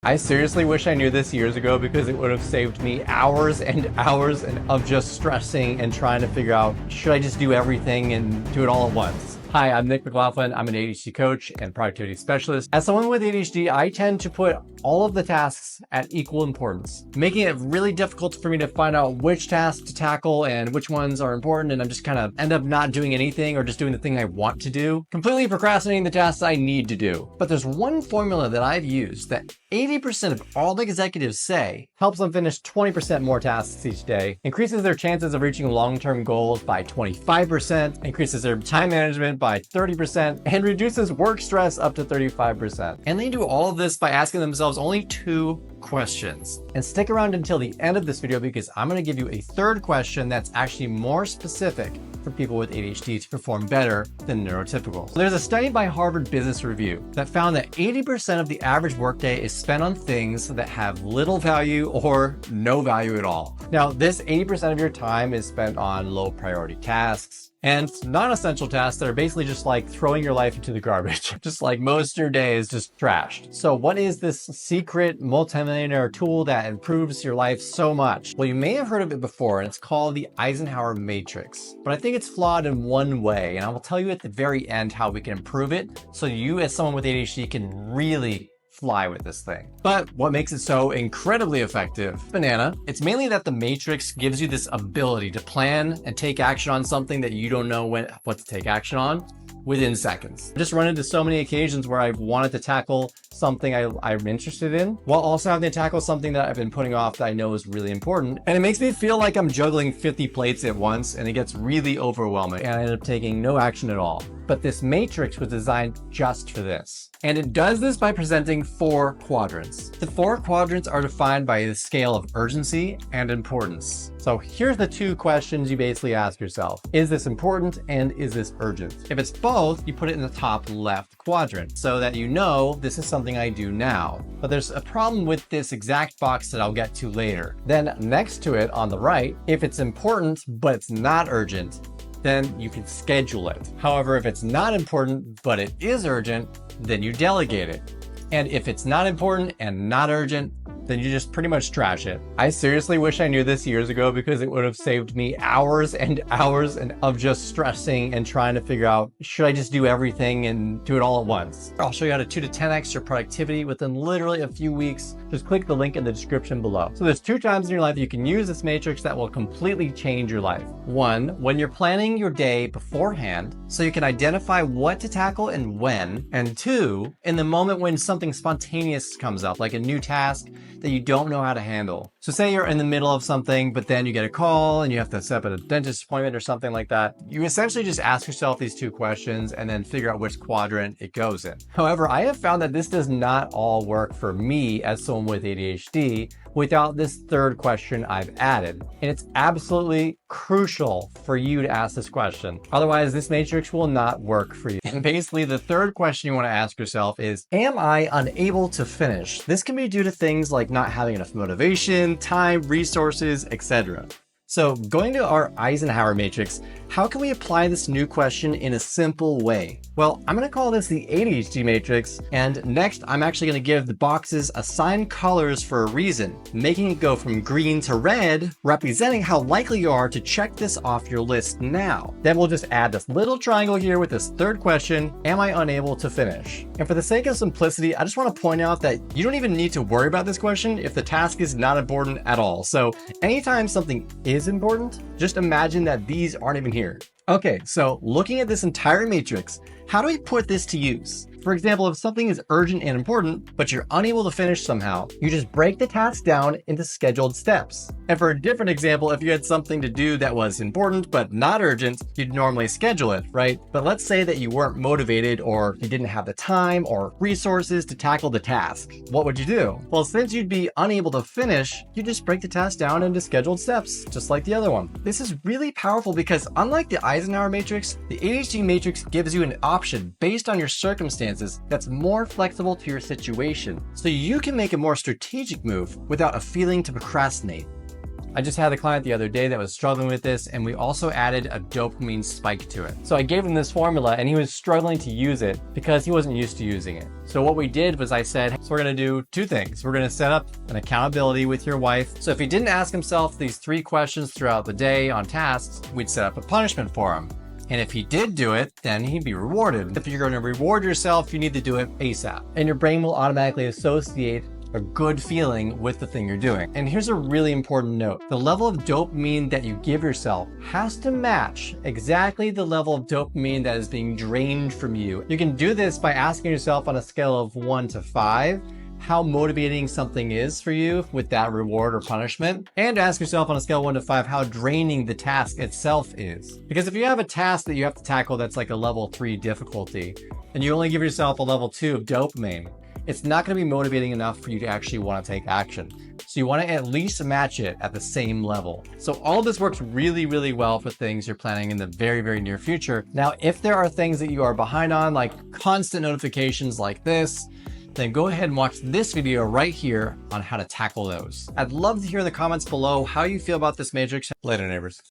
I seriously wish I knew this years ago because it would have saved me hours and hours of just stressing and trying to figure out, should I just do everything and do it all at once? Hi, I'm Nick McLaughlin. I'm an ADHD coach and productivity specialist. As someone with ADHD, I tend to put all of the tasks at equal importance, making it really difficult for me to find out which tasks to tackle and which ones are important. And I'm just kind of end up not doing anything or just doing the thing I want to do, completely procrastinating the tasks I need to do. But there's one formula that I've used that 80% of all the executives say helps them finish 20% more tasks each day, increases their chances of reaching long-term goals by 25%, increases their time management by 30%, and reduces work stress up to 35%. And they do all of this by asking themselves only 2 questions. And stick around until the end of this video because I'm going to give you a third question that's actually more specific for people with ADHD to perform better than neurotypical. There's a study by Harvard Business Review that found that 80% of the average workday is spent on things that have little value or no value at all. Now, this 80% of your time is spent on low priority tasks and non-essential tasks that are basically just like throwing your life into the garbage. Just like most of your day is just trashed. So what is this secret multimillionaire tool that improves your life so much? Well, you may have heard of it before, and it's called the Eisenhower Matrix. But I think it's flawed in one way, and I will tell you at the very end how we can improve it so you as someone with ADHD can really fly with this thing. But what makes it so incredibly effective? Banana. It's mainly that the Matrix gives you this ability to plan and take action on something that you don't know what to take action on within seconds. I just run into so many occasions where I've wanted to tackle something I'm interested in while also having to tackle something that I've been putting off that I know is really important. And it makes me feel like I'm juggling 50 plates at once and it gets really overwhelming and I end up taking no action at all. But this matrix was designed just for this. And it does this by presenting 4 quadrants. The 4 quadrants are defined by the scale of urgency and importance. So here's the 2 questions you basically ask yourself. Is this important and is this urgent? If it's both, you put it in the top left quadrant so that you know this is something I do now. But there's a problem with this exact box that I'll get to later. Then next to it on the right, if it's important but it's not urgent, then you can schedule it. However, if it's not important, but it is urgent, then you delegate it. And if it's not important and not urgent, then you just pretty much trash it. I seriously wish I knew this years ago because it would have saved me hours and hours of just stressing and trying to figure out, should I just do everything and do it all at once? I'll show you how to 2 to 10x your productivity within literally a few weeks. Just click the link in the description below. So there's 2 times in your life you can use this matrix that will completely change your life. 1, when you're planning your day beforehand, so you can identify what to tackle and when. And 2, in the moment when something spontaneous comes up, like a new task that you don't know how to handle. So say you're in the middle of something, but then you get a call and you have to set up a dentist appointment or something like that. You essentially just ask yourself these 2 questions and then figure out which quadrant it goes in. However, I have found that this does not all work for me as someone with ADHD without this 3rd question I've added. And it's absolutely crucial for you to ask this question. Otherwise, this matrix will not work for you. And basically, the 3rd question you want to ask yourself is, am I unable to finish? This can be due to things like not having enough motivation, time, resources, etc. So going to our Eisenhower Matrix, how can we apply this new question in a simple way? Well, I'm going to call this the ADHD Matrix, and next I'm actually going to give the boxes assigned colors for a reason, making it go from green to red, representing how likely you are to check this off your list now. Then we'll just add this little triangle here with this 3rd question, am I unable to finish? And for the sake of simplicity, I just want to point out that you don't even need to worry about this question if the task is not important at all. So anytime something is important, just imagine that these aren't even here. Okay, so looking at this entire matrix, how do we put this to use? For example, if something is urgent and important, but you're unable to finish somehow, you just break the task down into scheduled steps. And for a different example, if you had something to do that was important but not urgent, you'd normally schedule it, right? But let's say that you weren't motivated or you didn't have the time or resources to tackle the task. What would you do? Well, since you'd be unable to finish, you just break the task down into scheduled steps, just like the other one. This is really powerful because unlike the Eisenhower Matrix, the ADHD Matrix gives you an option based on your circumstances that's more flexible to your situation, so you can make a more strategic move without a feeling to procrastinate. I just had a client the other day that was struggling with this, and we also added a dopamine spike to it. So I gave him this formula and he was struggling to use it because he wasn't used to using it. So what we did was I said, so we're gonna do two things. We're gonna set up an accountability with your wife. So if he didn't ask himself these 3 questions throughout the day on tasks, we'd set up a punishment for him. And if he did do it, then he'd be rewarded. If you're gonna reward yourself, you need to do it ASAP. And your brain will automatically associate a good feeling with the thing you're doing. And here's a really important note. The level of dopamine that you give yourself has to match exactly the level of dopamine that is being drained from you. You can do this by asking yourself on a scale of 1 to 5, how motivating something is for you with that reward or punishment, and ask yourself on a scale of 1 to 5 how draining the task itself is. Because if you have a task that you have to tackle that's like a level 3 difficulty, and you only give yourself a level 2 of dopamine, it's not going to be motivating enough for you to actually want to take action. So you want to at least match it at the same level. So all of this works really, really well for things you're planning in the very, very near future. Now, if there are things that you are behind on, like constant notifications like this, then go ahead and watch this video right here on how to tackle those. I'd love to hear in the comments below how you feel about this matrix. Later, neighbors.